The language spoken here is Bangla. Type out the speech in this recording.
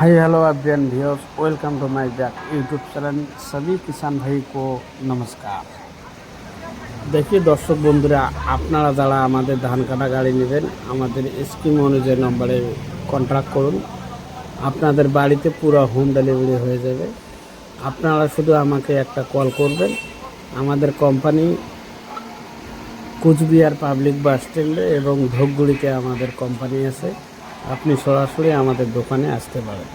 हाय हेलो अभियान viewers welcome to my YouTube channel. सभी किसान भाई को नमस्कार। देखिए दर्शक बंधुरा আপনারা যারা আমাদের ধান কাটা গাড়ি নেবেন আমাদের স্কিম অনুযায়ী নম্বরে কন্ট্যাক্ট করুন। আপনাদের বাড়িতে পুরো হোম ডেলিভারি হয়ে যাবে। আপনারা শুধু আমাকে একটা কল করবেন। আমাদের কোম্পানি কুচবিহার পাবলিক বাস স্ট্যান্ডে এবং ধূপগুড়িতে আমাদের কোম্পানি আছে। আপনি সরাসরি আমাদের দোকানে আসতে পারেন।